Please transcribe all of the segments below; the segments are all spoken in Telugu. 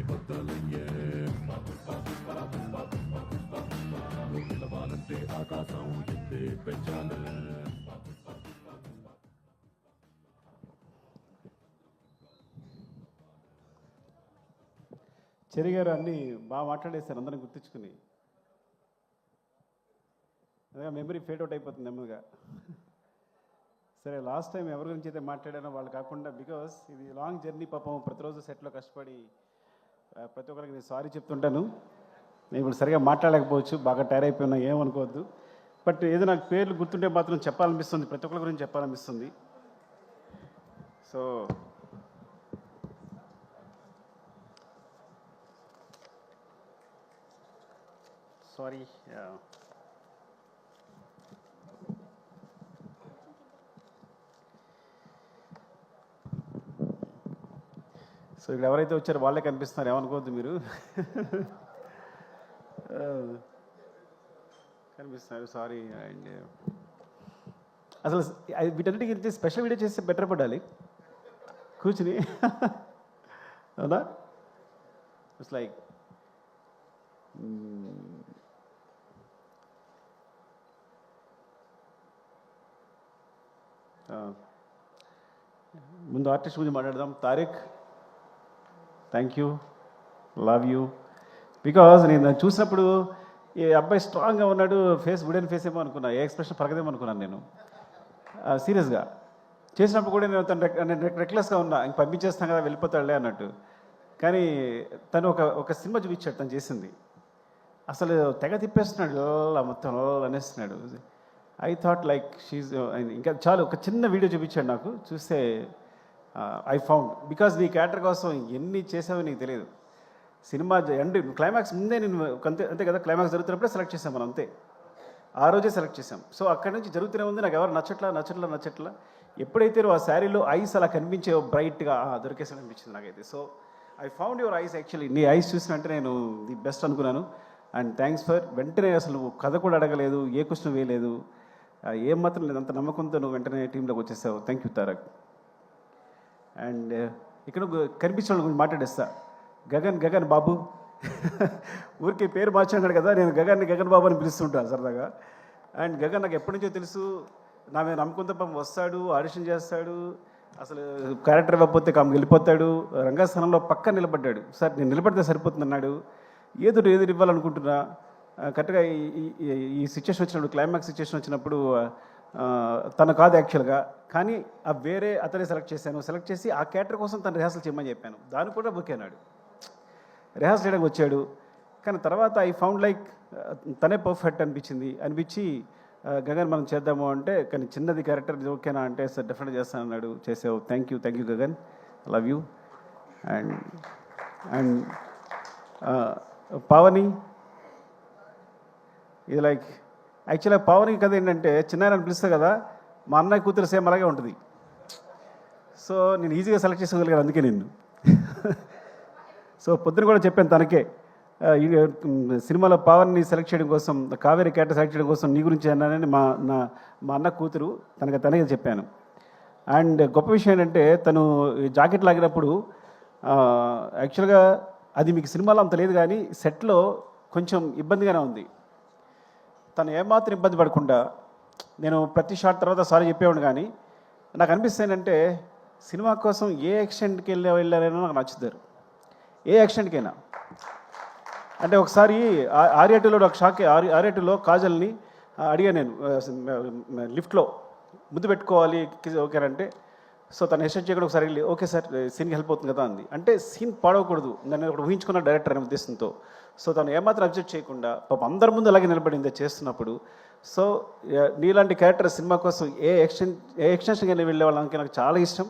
బద్దలయ్యే నిలవాలంటే ఆకాశం ఎత్తే పెంచాలే. చెరి గారు అన్నీ బాగా మాట్లాడేశారు, అందరం గుర్తించుకుని. అదే మెమరీ ఫేడ్ అవుట్ అయిపోతుంది నెమ్మదిగా. సరే, లాస్ట్ టైం ఎవరి గురించి అయితే మాట్లాడానో వాళ్ళు కాకుండా, బికాస్ ఇది లాంగ్ జర్నీ, పాపం ప్రతిరోజు సెట్లో కష్టపడి ప్రతి ఒక్కరికి నేను సారీ చెప్తుంటాను. నేను ఇప్పుడు సరిగా మాట్లాడలేకపోవచ్చు, బాగా టైర్ అయిపోయినా ఏమనుకోవద్దు. బట్ ఏదో నాకు పేర్లు గుర్తుంటే మాత్రం చెప్పాలనిపిస్తుంది, ప్రతి ఒక్కరి గురించి చెప్పాలనిపిస్తుంది. So sorry. సో ఇక్కడ ఎవరైతే వచ్చారో వాళ్ళే కనిపిస్తున్నారు, ఏమనుకోవద్దు మీరు. కనిపిస్తున్నారు, సారీ. అండ్ అసలు వీటన్నిటికి గురించి స్పెషల్ వీడియో చేస్తే బెటర్ పడాలి కూర్చుని. అవునా? ఇట్స్ లైక్ ముందు ఆర్టిస్ట్ గురించి మాట్లాడదాం. Tariq, thank you, love you. Because నేను చూసినప్పుడు ఈ అబ్బాయి స్ట్రాంగ్గా ఉన్నాడు, ఫేస్ వుడెన్ ఫేస్ ఏమో అనుకున్నా, ఏ ఎక్స్ప్రెషన్ పరగదేమో అనుకున్నాను నేను. సీరియస్గా చేసినప్పుడు కూడా నేను రెక్లెస్గా ఉన్నా, ఇంక పంపించేస్తాను కదా వెళ్ళిపోతాడులే అన్నట్టు. కానీ తను ఒక సినిమా చూపించాడు తను చేసింది, అసలు తెగ తిప్పేస్తున్నాడు, మొత్తం అనేస్తున్నాడు. ఐ థాట్ లైక్ షీజ్, ఇంకా చాలు ఒక చిన్న వీడియో చూపించాడు నాకు, చూస్తే ఐ ఫౌండ్. బికాజ్ నీ క్యారెక్టర్ కోసం ఎన్ని చేసావో నీకు తెలియదు. సినిమా ఎండ్ క్లైమాక్స్ ముందే నేను అంతే కదా, క్లైమాక్స్ జరుగుతున్నప్పుడే సెలెక్ట్ చేసాం మనం, అంతే ఆ రోజే సెలెక్ట్ చేసాం. సో అక్కడి నుంచి జరుగుతూనే ఉంది, నాకు ఎవరు నచ్చట్లా. ఎప్పుడైతే ఆ శారీలో ఐస్ అలా కనిపించే బ్రైట్గా దొరికేసాను అనిపించింది నాకైతే. So I found your eyes. Actually నీ ఐస్ చూసినంటే నేను ది బెస్ట్ అనుకున్నాను. అండ్ థ్యాంక్స్ ఫర్, వెంటనే అసలు కథ కూడా అడగలేదు, ఏ క్వశ్చన్ వేయలేదు, ఏం మాత్రం లేదు, అంత నమ్మకంతో నువ్వు వెంటనే టీంలోకి వచ్చేసావు. Thank you Tarak. అండ్ ఇక్కడ కనిపించిన వాళ్ళ గురించి మాట్లాడేస్తా. గగన్ బాబు. ఊరికి పేరు మార్చాడు కదా, నేను గగన్ బాబు అని పిలుస్తుంటాను సరదాగా. అండ్ గగన్ నాకు ఎప్పటి నుంచో తెలుసు, నా మీద నమ్మకంతో పాపం వస్తాడు, ఆడిషన్ చేస్తాడు, అసలు క్యారెక్టర్ ఇవ్వకపోతే వెళ్ళిపోతాడు. రంగస్థానంలో పక్క నిలబడ్డాడు. సార్ నేను నిలబడితే సరిపోతుంది అన్నాడు. ఏదో ఇవ్వాలనుకుంటున్నా. కరెక్ట్గా ఈ సిచ్యువేషన్ వచ్చినప్పుడు, క్లైమాక్స్ సిచ్యువేషన్ వచ్చినప్పుడు తను కాదు యాక్చువల్గా, కానీ వేరే అతనే సెలెక్ట్ చేసి ఆ క్యారెక్టర్ కోసం తను రిహార్సల్ చేయమని చెప్పాను. దాన్ని కూడా ఓకే అన్నాడు, రిహార్సల్ చేయడానికి వచ్చాడు. కానీ తర్వాత ఐ ఫౌండ్ లైక్ తనే పర్ఫెక్ట్ అనిపించి గగన్ మనం చేద్దాము అంటే, కానీ చిన్నది క్యారెక్టర్ ఓకేనా అంటే, సార్ డెఫినెట్గా చేస్తాను అన్నాడు. చేసావు. Thank you Gagan, love you. And Pavani, ఇది లైక్ యాక్చువల్గా పావని కథ ఏంటంటే, చిన్న పిలుస్తా కదా, మా అన్నయ్య కూతురు సేమ్ అలాగే ఉంటుంది. సో నేను ఈజీగా సెలెక్ట్ చేసుకోగలిగాను అందుకే నిన్ను. సో పొద్దున కూడా చెప్పాను తనకే, సినిమాలో పావన్ని సెలెక్ట్ చేయడం కోసం, కావేరి క్యారెక్టర్ సెలెక్ట్ చేయడం కోసం నీ గురించి అన్నానని మా అన్న కూతురు తనకే చెప్పాను. అండ్ గొప్ప విషయం ఏంటంటే, తను జాకెట్ లాగినప్పుడు యాక్చువల్గా అది మీకు సినిమాలో అంత లేదు, కానీ సెట్లో కొంచెం ఇబ్బందిగానే ఉంది. తను ఏమాత్రం ఇబ్బంది పడకుండా, నేను ప్రతి షాట్ తర్వాత సారీ చెప్పేవాడు, కానీ నాకు అనిపిస్తుందంటే సినిమా కోసం ఏ యాక్షన్కి వెళ్ళారైనా నాకు నచ్చుతారు, ఏ యాక్షన్కైనా. అంటే ఒకసారి ఆర్యాటూలో ఒక షాక్, ఆర్యాటూలో కాజల్ని అడిగాను నేను, లిఫ్ట్లో ముద్దు పెట్టుకోవాలి ఓకేనంటే, సో తను హెసిటేట్ చేయకుండా ఒకసారి వెళ్ళి ఓకే సార్ సీన్కి హెల్ప్ అవుతుంది కదా అంది. అంటే సీన్ పాడవకూడదు, నన్ను ఒకటి ఊహించుకున్న డైరెక్టర్ అనే ఉద్దేశంతో. సో తను ఏమాత్రం అబ్జెక్ట్ చేయకుండా పాప అందరి ముందు అలాగే నిలబడింది చేస్తున్నప్పుడు. సో నీలాంటి క్యారెక్టర్ సినిమా కోసం ఏ ఎక్స్టెన్షన్గా వెళ్ళే వాళ్ళకి నాకు చాలా ఇష్టం.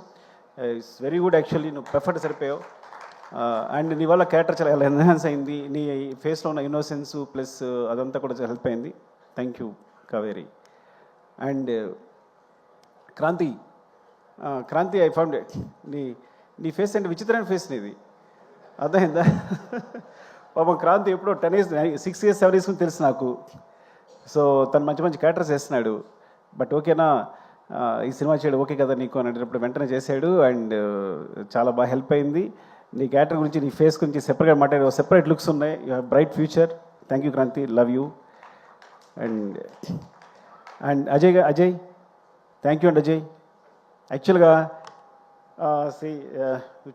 It's very good. యాక్చువల్లీ నువ్వు పర్ఫెక్ట్ సరిపోయావు. అండ్ నీ వల్ల క్యారెక్టర్ చాలా ఎన్హాన్స్ అయింది, నీ ఫేస్లో ఉన్న ఇన్నోసెన్స్ ప్లస్ అదంతా కూడా హెల్ప్ అయింది. Thank you Kaveri. And Kranthi I found it. నీ ఫేస్ అంటే విచిత్రమైన ఫేస్ నీది, అర్థమైందా? పాపం క్రాంతి ఎప్పుడో 10 years 6 years 7 years తెలుసు నాకు. సో తను మంచి క్యారెక్టర్స్ చేస్తున్నాడు. బట్ ఓకేనా ఈ సినిమా చేయడం ఓకే కదా నీకు అని అడిగినప్పుడు వెంటనే చేశాడు. అండ్ చాలా బాగా హెల్ప్ అయింది. నీ క్యారెక్టర్ గురించి నీ ఫేస్ గురించి సెపరేట్గా మాట్లాడే సెపరేట్ లుక్స్ ఉన్నాయి. You have bright future. Thank you Kranthi, love you. And Ajay thank you అండి అజయ్. యాక్చువల్గా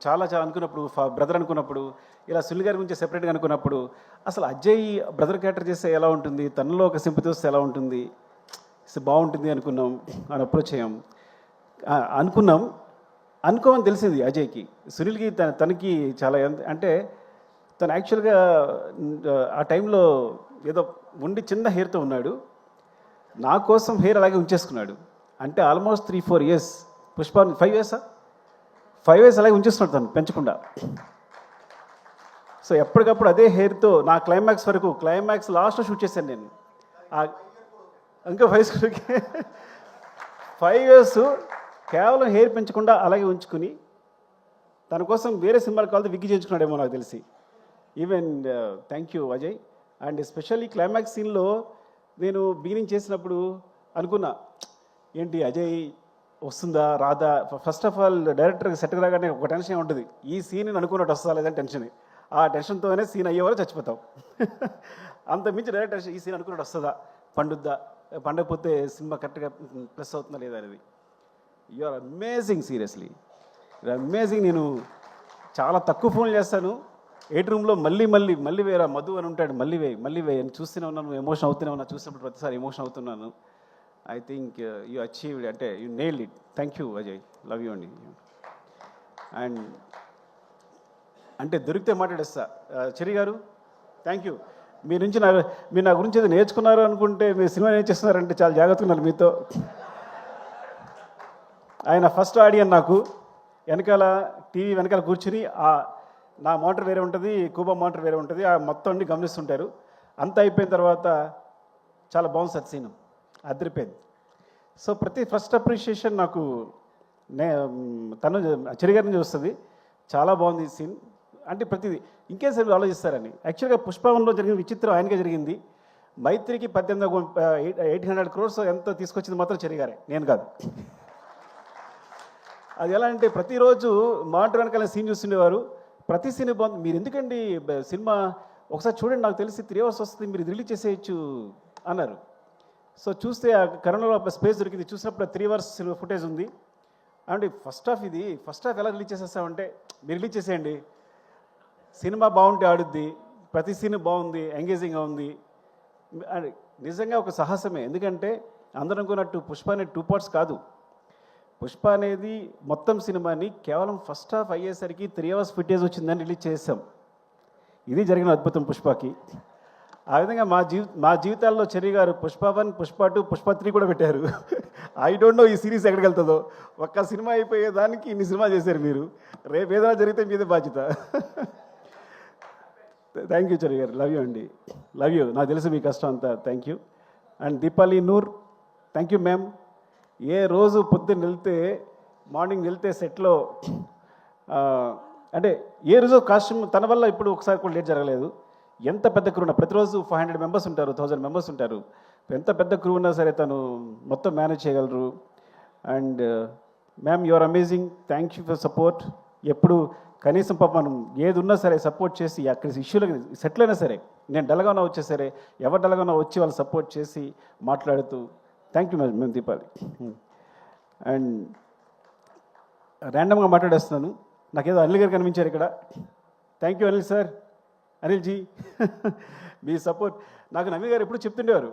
చాలా అనుకున్నప్పుడు బ్రదర్ అనుకున్నప్పుడు ఇలా సునీల్ గారి గురించి సెపరేట్గా అనుకున్నప్పుడు అసలు అజయ్ బ్రదర్ క్యారెక్టర్ చేస్తే ఎలా ఉంటుంది, తనలో ఒక సింపతి వస్తే ఎలా ఉంటుంది, బాగుంటుంది అనుకున్నాం. అని అప్రోచ్ అయ్యాం, అనుకోమని తెలిసింది అజయ్కి. సునీల్కి తనకి చాలా అంటే తను యాక్చువల్గా ఆ టైంలో ఏదో ఉండి చిన్న హెయిర్తో ఉన్నాడు. నా కోసం హెయిర్ అలాగే ఉంచేసుకున్నాడు. అంటే almost 3-4 years Pushpa 5 years 5 years అలాగే ఉంచేస్తున్నాడు తను పెంచకుండా. సో ఎప్పటికప్పుడు అదే హెయిర్తో నా క్లైమాక్స్ వరకు, క్లైమాక్స్ లాస్ట్లో షూట్ చేశాను నేను. ఇంకా 5 years కేవలం హెయిర్ పెంచకుండా అలాగే ఉంచుకుని తన కోసం వేరే సినిమాలు కావాలి విగ్గి చేయించుకున్నాడేమో నాకు తెలిసి. Even thank you Ajay. And especially climax సీన్లో నేను బిగినింగ్ చేసినప్పుడు అనుకున్నా, ఏంటి అజయ్ వస్తుందా రాదా. ఫస్ట్ ఆఫ్ ఆల్ డైరెక్టర్కి సెట్కి రాగానే ఒక టెన్షన్ ఉంటుంది, ఈ సీన్ అనుకున్నట్టు వస్తుందా లేదని టెన్షన్. ఆ టెన్షన్తోనే సీన్ అయ్యేవారు చచ్చిపోతాం. అంత మించి డైరెక్టర్ ఈ సీన్ అనుకున్నట్టు వస్తుందా, పండకపోతే సినిమా కరెక్ట్గా ప్లస్ అవుతుందా లేదా అనేది. You are amazing, seriously you're amazing. నేను చాలా తక్కువ ఫోన్లు చేస్తాను. 8 రూమ్లో మళ్ళీ వేరే మధు అని ఉంటాడు, మళ్ళీ వేయి అని చూస్తూనే ఉన్నాను, ఎమోషన్ అవుతూనే ఉన్నా. చూసినప్పుడు ప్రతిసారి ఎమోషన్ అవుతున్నాను. ఐ థింక్ యూ అచీవ్డ్, అంటే you nailed it. Thank you Ajay, love you అండి. అండ్ అంటే దొరికితే మాట్లాడేస్తా. చెరి గారు థ్యాంక్ యూ. మీరు నా గురించి ఏదో నేర్చుకున్నారు అనుకుంటే మీరు సినిమా ఏం చేస్తున్నారంటే చాలా జాగ్రత్తగా ఉన్నారు మీతో. ఆయన ఫస్ట్ ఆడియన్ నాకు. వెనకాల టీవీ వెనకాల కూర్చుని నా మోటార్ వేరే ఉంటుంది, కూబా మోటార్ వేరే ఉంటుంది, ఆ మొత్తం అన్ని గమనిస్తుంటారు. అంతా అయిపోయిన తర్వాత చాలా బాగుంది సార్ సీను, అదిరిపోయింది. సో ప్రతి ఫస్ట్ అప్రిషియేషన్ నాకు తను చెరిగారి నుంచి వస్తుంది. చాలా బాగుంది ఈ సీన్ అంటే ప్రతిదీ ఇంకేం సార్ ఆలోచిస్తారని. యాక్చువల్గా పుష్పవన్లో జరిగిన విచిత్రం ఆయనకే జరిగింది. మైత్రికి 800 crores ఎంత తీసుకొచ్చింది మాత్రం చెరిగారే, నేను కాదు. అది ఎలా అంటే ప్రతిరోజు మానిటర్ వెనకాల సీన్ చూస్తుండేవారు. ప్రతి సీన్ బాగుంది, మీరు ఎందుకండి సినిమా ఒకసారి చూడండి, నాకు తెలిసి 3 hours వస్తుంది, మీరు రిలీజ్ చేసేయచ్చు అన్నారు. సో చూస్తే ఆ కరోనాలో స్పేస్ దొరికింది. చూసినప్పుడు 3 hours ఫుటేజ్ ఉంది. అంటే ఫస్ట్ హాఫ్ ఎలా రిలీజ్ చేసేస్తామంటే, మీరు రిలీజ్ చేసేయండి, సినిమా బాగుంటే ఆడుద్ది, ప్రతి సీన్ బాగుంది, ఎంగేజింగ్గా ఉంది. నిజంగా ఒక సాహసమే. ఎందుకంటే అందరూ అనుకున్నట్టు పుష్ప అనేది 2 parts కాదు. పుష్ప అనేది మొత్తం సినిమాని కేవలం ఫస్ట్ హాఫ్ అయ్యేసరికి 3 hours ఫుటేజ్ వచ్చిందని రిలీజ్ చేసాం. ఇది జరిగిన అద్భుతం పుష్పకి. ఆ విధంగా మా జీవితాల్లో చెర్రీ గారు పుష్ప 1, పుష్ప 2, పుష్ప 3 కూడా పెట్టారు. ఐ డోంట్ నో ఈ సిరీస్ ఎక్కడికి వెళ్తుందో. ఒక్క సినిమా అయిపోయేదానికి ఇన్ని సినిమా చేశారు మీరు. రేపు ఏదైనా జరిగితే మీదే బాధ్యత. థ్యాంక్ యూ చెర్రీ గారు, లవ్ యూ అండి, లవ్ యూ. నాకు తెలుసు మీ కష్టం అంతా. Thank you. And Deepali Noor, thank you ma'am. ఏ రోజు పొద్దున్న మార్నింగ్ వెళ్తే సెట్లో అంటే ఏ రోజు కాస్ట్యూమ్ తన వల్ల ఇప్పుడు ఒకసారి కూడా లేట్ జరగలేదు. ఎంత పెద్ద క్రూ ఉన్నా, ప్రతిరోజు 500 members ఉంటారు, 1000 members ఉంటారు. ఎంత పెద్ద క్రూ ఉన్నా సరే తను మొత్తం మేనేజ్ చేయగలరు. And ma'am you are amazing, thank you for support. ఎప్పుడు కనీసం పాప మనం ఏది ఉన్నా సరే సపోర్ట్ చేసి, అక్కడ ఇష్యూలకు సెటిల్ అయినా సరే, నేను డల్గా ఉన్నా వచ్చే సరే, ఎవరు డల్గా ఉన్నా వచ్చి వాళ్ళు సపోర్ట్ చేసి మాట్లాడుతూ, థ్యాంక్ యూ మేము దీపాలి. అండ్ ర్యాండమ్గా మాట్లాడేస్తున్నాను, నాకేదో అనిల్ గారు కనిపించారు ఇక్కడ. Thank you Anil sir, Anil ji. మీ సపోర్ట్ నాకు నవీ గారు ఎప్పుడు చెప్తుండేవారు,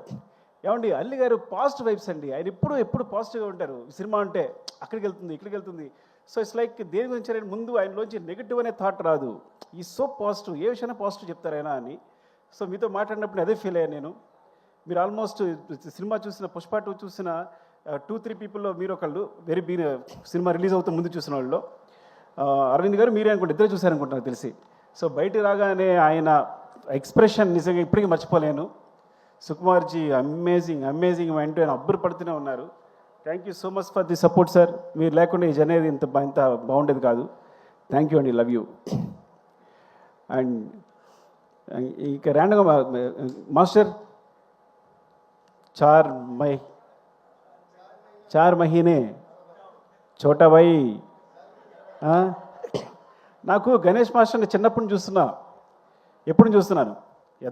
ఏమండి అనిల్ గారు పాజిటివ్ వైబ్స్ అండి, ఆయన ఎప్పుడు పాజిటివ్గా ఉంటారు. సినిమా అంటే అక్కడికి వెళ్తుంది, ఇక్కడికి వెళ్తుంది. సో ఇట్స్ లైక్ దేని గురించి ముందు ఆయనలోంచి నెగిటివ్ అనే థాట్ రాదు. ఈ సో పాజిటివ్, ఏ విషయాన్ని పాజిటివ్ చెప్తారైనా అని. సో మీతో మాట్లాడినప్పుడు అదే ఫీల్ అయ్యాను నేను. మీరు ఆల్మోస్ట్ సినిమా చూసిన పుష్ప 2 చూసిన 2-3 పీపుల్లో మీరు ఒకళ్ళు సినిమా రిలీజ్ అవుతూ ముందు చూసిన వాళ్ళు. అరవింద్ గారు మీరే అనుకుంటే ఇద్దరే చూశారనుకుంటా నాకు తెలిసి. సో బయట రాగానే ఆయన ఎక్స్ప్రెషన్ నిజంగా ఇప్పటికీ మర్చిపోలేను. సుకుమార్జీ అమేజింగ్ అంటూ ఆయన అబ్బురు పడుతూనే ఉన్నారు. Thank you so much for the support sir. మీరు లేకుండా ఈ జర్నీ ఇంత బాగుండేది కాదు. థ్యాంక్ యూ అండి, లవ్ యూ. అండ్ ఇక ర్యాండమ్గా మాస్టర్ 4 महीने छोटा भाई, నాకు గణేష్ మాస్టర్ని చిన్నప్పటి నుంచి చూస్తున్నా, ఎప్పుడు చూస్తున్నాను.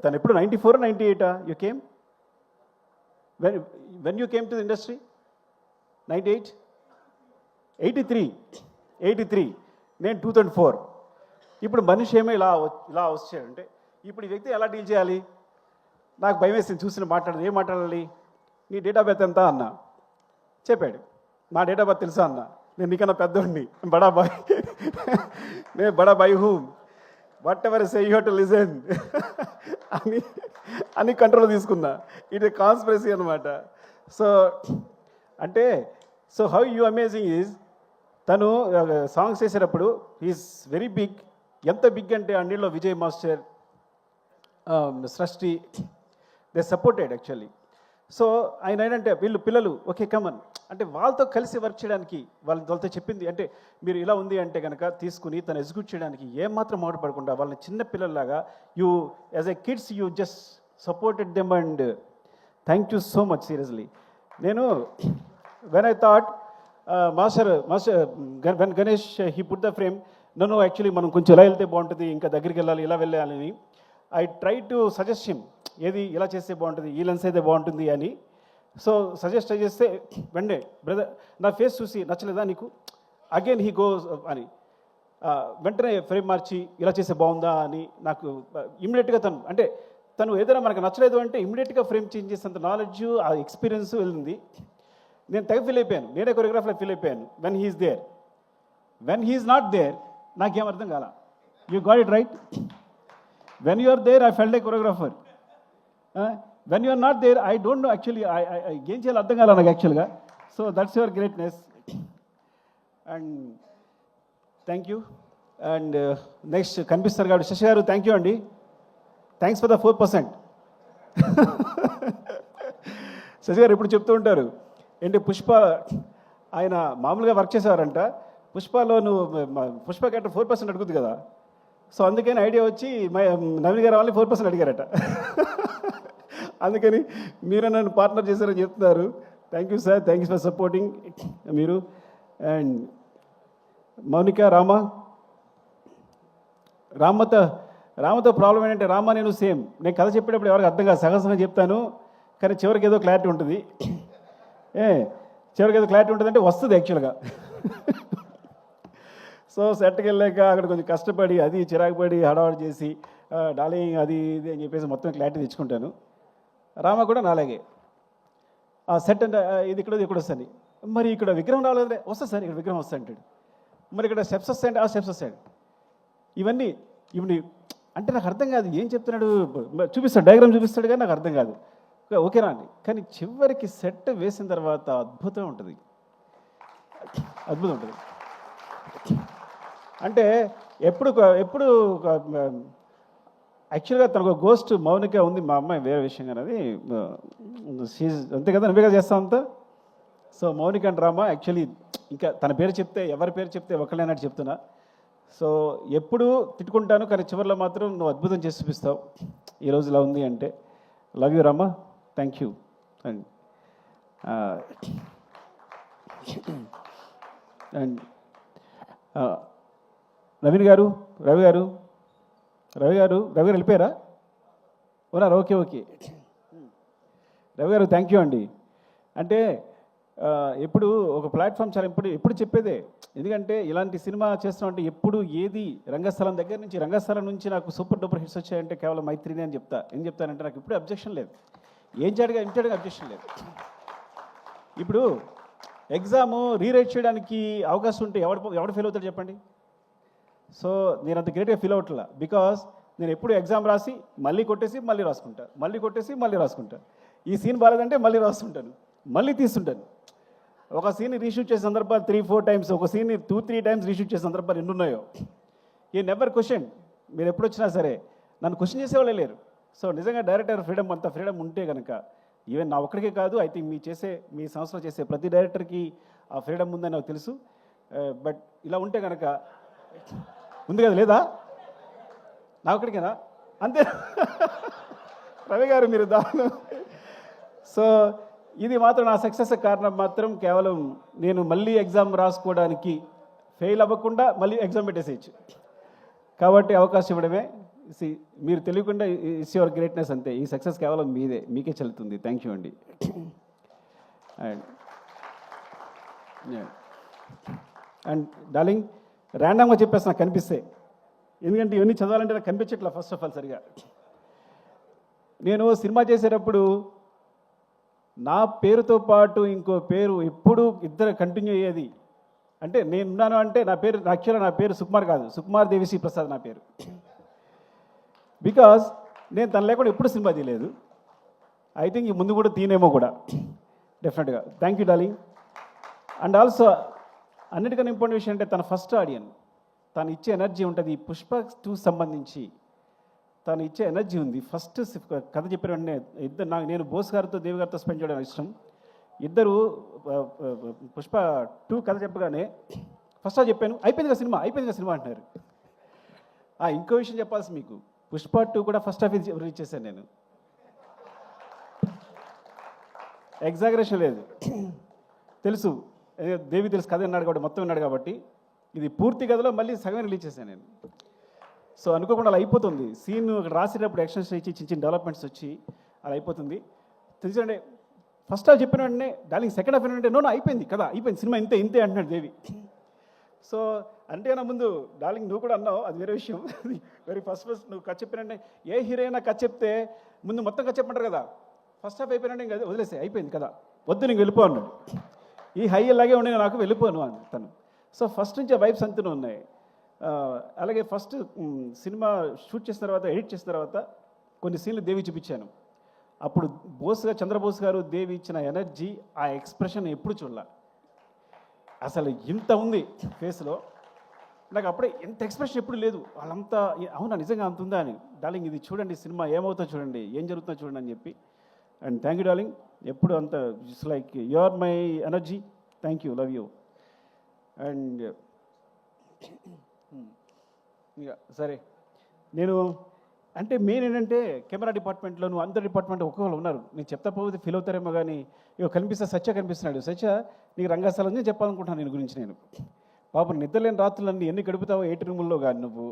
తను ఎప్పుడు 94 98 you came when you came to the industry 98 83 నేను 2004. ఇప్పుడు మనిషి ఏమో ఇలా వచ్చాడంటే ఇప్పుడు ఈ వ్యక్తి ఎలా డీల్ చేయాలి? నాకు భయం వేసింది చూసిన ఏం మాట్లాడాలి? నీ డేట్ ఆఫ్ బర్త్ ఎంత అన్నా, చెప్పాడు. నా డేట్ ఆఫ్ బర్త్ తెలుసా అన్న, నేను నీకన్నా పెద్దోడిని, బడాబాయ్ నేను Badabhai whom what ever say you to listen అని కంట్రోల్ తీసుకున్నా. ఇట్ కాన్స్పిరసీ అనమాట. సో అంటే so how you amazing is తను సాంగ్స్ చేసేటప్పుడు ఈజ్ వెరీ బిగ్. ఎంత బిగ్ అంటే అన్నిలో విజయ్ మాస్టర్, సృష్టి, దే సపోర్టెడ్ యాక్చువల్లీ. సో ఆయన ఏంటంటే వీళ్ళు పిల్లలు ఓకే కమన్ అంటే వాళ్ళతో కలిసి వర్క్ చేయడానికి వాళ్ళతో చెప్పింది అంటే మీరు ఇలా ఉంది అంటే కనుక తీసుకుని తను ఎగ్జిక్యూట్ చేయడానికి ఏమాత్రం మాట్లాడకుండా వాళ్ళని చిన్న పిల్లల్లాగా you as a kids you just supported them and thank you so much seriously. నేను when I thought master when Ganesh he put the frame నన్ను యాక్చువల్లీ మనం కొంచెం ఇలా వెళ్తే బాగుంటుంది, ఇంకా దగ్గరికి వెళ్ళాలి, ఇలా వెళ్ళాలని I try to suggest him ఏది ఇలా చేస్తే బాగుంటుంది, ఈ లెన్స్ అయితే బాగుంటుంది అని. సో సజెస్ట్ చేస్తే వెండే బ్రదర్ నా ఫేస్ చూసి నచ్చలేదా నీకు, అగైన్ హీ గోస్ అని వెంటనే ఫ్రేమ్ మార్చి ఇలా చేస్తే బాగుందా అని నాకు ఇమ్మీడియట్గా తను ఏదైనా మనకు నచ్చలేదు అంటే ఇమ్మీడియట్గా ఫ్రేమ్ చేంజ్ చేసేంత నాలెడ్జ్ ఆ ఎక్స్పీరియన్స్ వెళ్ళింది. నేను తెగ ఫీల్ అయిపోయాను, నేనే కొరియోగ్రాఫర్లో ఫీల్ అయిపోయాను. When he's there, when he's not there నాకేం అర్థం కాల. You got it right. When you are there I felt a choreographer. When you are not there I don't know actually ఏం చేయాలో అర్థం కాల నాకు యాక్చువల్గా. So that's your greatness and thank you. And next కనిపిస్తారు కాబట్టి శశి గారు థ్యాంక్ యూ అండి. Thanks for the 4%. శశి గారు ఎప్పుడు చెప్తూ ఉంటారు ఏంటి పుష్ప ఆయన మామూలుగా వర్క్ చేసేవారంట, పుష్పలో నువ్వు పుష్ప క్యారెక్టర్ 4% అడుగుద్ది కదా, సో అందుకని ఐడియా వచ్చి నవీన్ గారు వాళ్ళని 4% అడిగారట. అందుకని మీరు నన్ను పార్ట్నర్ చేశారని చెప్తున్నారు. Thank you sir, thank you for supporting మీరు. అండ్ మౌనిక, రామతో ప్రాబ్లం ఏంటంటే రామ నేను సేమ్, నేను కథ చెప్పేటప్పుడు ఎవరికి అర్థం కాదు, సగం చెప్తాను కానీ చివరికి ఏదో క్లారిటీ ఉంటుంది. చివరికి ఏదో క్లారిటీ ఉంటుంది అంటే వస్తుంది యాక్చువల్గా. సో సెట్కి వెళ్ళాక అక్కడ కొంచెం కష్టపడి అది చిరాకు పడి హడావడి చేసి డార్లింగ్ అది ఇది అని చెప్పేసి మొత్తం క్లారిటీ తెచ్చుకుంటాను. రామ కూడా నాలాగే ఆ సెట్ అంటే ఇది ఇక్కడ వస్తుంది, మరి ఇక్కడ విగ్రహం రాలేదే, వస్తుంది సార్ ఇక్కడ విగ్రహం వస్తా అంటాడు, మరి ఇక్కడ స్టెప్స్ వస్తాయంటే ఆ స్టెప్స్ వస్తాడు. ఇవన్నీ అంటే నాకు అర్థం కాదు ఏం చెప్తున్నాడు, చూపిస్తాడు డయాగ్రామ్ చూపిస్తాడు కానీ నాకు అర్థం కాదు. ఓకేనా అండి, కానీ చివరికి సెట్ వేసిన తర్వాత అద్భుతం ఉంటుంది. అంటే ఎప్పుడు యాక్చువల్గా తనకు గోస్ట్ మౌనిక ఉంది, మా అమ్మాయి వేరే విషయం కానీ అది అంతే కదా, నువ్వేగా చేస్తావు అంతా. So Mounika and Rama actually ఇంకా తన పేరు చెప్తే ఎవరి పేరు చెప్తే ఒకళ్ళేనట్టు చెప్తున్నా. సో ఎప్పుడు తిట్టుకుంటాను కానీ చివరిలో మాత్రం నువ్వు అద్భుతం చేసి చూపిస్తావు. ఈరోజు ఇలా ఉంది అంటే love you Rama, thank you. And and Naveen గారు, రవి గారు వెళ్ళిపోయారా? ఉన్నారు, ఓకే. రవి గారు థ్యాంక్ యూ అండి. అంటే ఎప్పుడు ఒక ప్లాట్ఫామ్ చాలా ఎప్పుడు చెప్పేదే, ఎందుకంటే ఇలాంటి సినిమా చేస్తామంటే ఎప్పుడు ఏది రంగస్థలం నుంచి నాకు సూపర్ డూపర్ హిట్స్ వచ్చాయంటే కేవలం మైత్రిని అని చెప్తా. ఏం చెప్తానంటే నాకు ఇప్పుడు అబ్జెక్షన్ లేదు, ఇంటర్గా అబ్జెక్షన్ లేదు. ఇప్పుడు ఎగ్జాము రీరైట్ చేయడానికి అవకాశం ఉంటే ఎవడు ఫెయిల్ అవుతాడు చెప్పండి? సో నేను అంత గ్రేట్గా ఫీల్ అవ్వట్లా, బికాస్ నేను ఎప్పుడు ఎగ్జామ్ రాసి మళ్ళీ కొట్టేసి మళ్ళీ రాసుకుంటా, ఈ సీన్ బాగాలేదంటే మళ్ళీ రాస్తుంటాను, మళ్ళీ తీస్తుంటాను. ఒక సీన్ రీషూట్ చేసే సందర్భాలు 3-4 టైమ్స్, ఒక సీన్ 2-3 టైమ్స్ రీషూట్ చేసే సందర్భాలు ఎన్ని ఉన్నాయో. ఈ నెవర్ క్వశ్చన్, మీరు ఎప్పుడు వచ్చినా సరే నన్ను క్వశ్చన్ చేసేవాళ్ళే లేరు. సో నిజంగా డైరెక్టర్ ఫ్రీడమ్ ఉంటే కనుక ఈవెన్ నా ఒక్కడికే కాదు, ఐ థింక్ మీ సంస్థలో చేసే ప్రతి డైరెక్టర్కి ఆ ఫ్రీడమ్ ఉందని నాకు తెలుసు. బట్ ఇలా ఉంటే కనుక ఉంది కదా, లేదా నా ఒక్కడికేనా? అంతే రవి గారు మీరు దాని. సో ఇది మాత్రం నా సక్సెస్ కారణం మాత్రం కేవలం నేను మళ్ళీ ఎగ్జామ్ రాసుకోవడానికి ఫెయిల్ అవ్వకుండా మళ్ళీ ఎగ్జామ్ పెట్టేసేయచ్చు. కాబట్టి అవకాశం ఇవ్వడమే. మీరు తెలియకుండా ఇట్స్ యువర్ గ్రేట్నెస్ అంతే. ఈ సక్సెస్ కేవలం మీదే, మీకే చెల్లుతుంది. థ్యాంక్ యూ అండి. అండ్ డార్లింగ్, ర్యాండమ్గా చెప్పేసి నాకు కనిపిస్తే, ఎందుకంటే ఇవన్నీ చదవాలంటే నాకు కనిపించట్లా ఫస్ట్ ఆఫ్ ఆల్ సరిగా. నేను సినిమా చేసేటప్పుడు నా పేరుతో పాటు ఇంకో పేరు ఎప్పుడు ఇద్దరు కంటిన్యూ అయ్యేది. అంటే నేనున్నాను అంటే నా పేరు, యాక్చువల్గా నా పేరు సుకుమార్ కాదు, సుకుమార్ దేవిశ్రీ ప్రసాద్ నా పేరు. బికాజ్ నేను తను లేకుండా ఎప్పుడు సినిమా తీయలేదు. ఐ థింక్ ముందు కూడా తీనేమో కూడా డెఫినెట్గా. Thank you darling. And also అన్నిటికన్నా ఇంపార్టెంట్ విషయం అంటే తన ఫస్ట్ ఆడియన్, తను ఇచ్చే ఎనర్జీ ఉంటుంది. పుష్ప 2 సంబంధించి తను ఇచ్చే ఎనర్జీ ఉంది. ఫస్ట్ కథ చెప్పిన వెంటనే ఇద్దరు, నేను బోస్ గారితో దేవి గారితో స్పెండ్ చేయడం ఇష్టం. ఇద్దరు పుష్ప 2 కథ చెప్పగానే ఫస్ట్ చెప్పాను, అయిపోయింది కదా సినిమా అంటున్నారు. ఇంకో విషయం చెప్పాల్సి మీకు, పుష్ప 2 కూడా ఫస్ట్ హాఫ్ రిలీజ్ చేశాను నేను. ఎగ్జాగరేషన్ లేదు, తెలుసు దేవి తెలుసు, కథ విన్నాడు కాబట్టి, మొత్తం విన్నాడు కాబట్టి. ఇది పూర్తి కథలో మళ్ళీ సగం రిలీజ్ చేశాను నేను. సో అనుకోకుండా అలా అయిపోతుంది. సీన్ రాసేటప్పుడు యాక్షన్స్ ఇచ్చి చిన్న డెవలప్మెంట్స్ వచ్చి అలా అయిపోతుంది. తెలుసండి, ఫస్ట్ హాఫ్ చెప్పిన వెంటనే డార్లింగ్ సెకండ్ హాఫ్ ఏంటంటే నో అయిపోయింది కదా, అయిపోయింది సినిమా, ఇంతే అంటున్నాడు దేవి. సో అంటే నా ముందు డార్లింగ్ నువ్వు కూడా అన్నావు, అది వేరే విషయం. వెరీ ఫస్ట్ నువ్వు కథ చెప్పినంటే, ఏ హీరోయినా కథ చెప్తే ముందు మొత్తం కథ చెప్పమంటారు కదా. ఫస్ట్ హాఫ్ అయిపోయినంటే ఇంకా వదిలేసే, అయిపోయింది కదా, వద్దు నీకు వెళ్ళిపో అన్నాడు. ఈ హై అలాగే ఉండే నాకు వెళ్ళిపోను అని తను. సో ఫస్ట్ నుంచి ఆ వైబ్స్ అంతనే ఉన్నాయి. అలాగే ఫస్ట్ సినిమా షూట్ చేసిన తర్వాత, ఎడిట్ చేసిన తర్వాత కొన్ని సీన్లు దేవి చూపించాను. అప్పుడు చంద్రబోస్ గారు దేవి ఇచ్చిన ఎనర్జీ, ఆ ఎక్స్ప్రెషన్ ఎప్పుడు చూడాల. అసలు ఇంత ఉంది ఫేస్లో, నాకు అప్పుడే ఎంత ఎక్స్ప్రెషన్ ఎప్పుడు లేదు. వాళ్ళంతా అవునా నిజంగా అంత ఉందా అని. డార్లింగ్ ఇది చూడండి, సినిమా ఏమవుతుందో చూడండి, ఏం జరుగుతుందో చూడండి అని చెప్పి. అండ్ థ్యాంక్ యూ డార్లింగ్, ఎప్పుడు అంత it's like you are my energy. Thank you, love you. And ఇక సరే, నేను అంటే మెయిన్ ఏంటంటే కెమెరా డిపార్ట్మెంట్లో నువ్వు అందరి డిపార్ట్మెంట్ ఒక్కొక్కరు ఉన్నారు. నేను చెప్తా పోతే ఫీల్ అవుతారేమో కానీ ఇక కనిపిస్తే సత్య కనిపిస్తున్నాడు. సత్య నీకు రంగస్థలం చెప్పాలనుకుంటున్నాను నేను గురించి. నేను పాపం నిద్రలేని రాత్రులన్నీ ఎన్ని గడుపుతావో 8 రూముల్లో కానీ నువ్వు,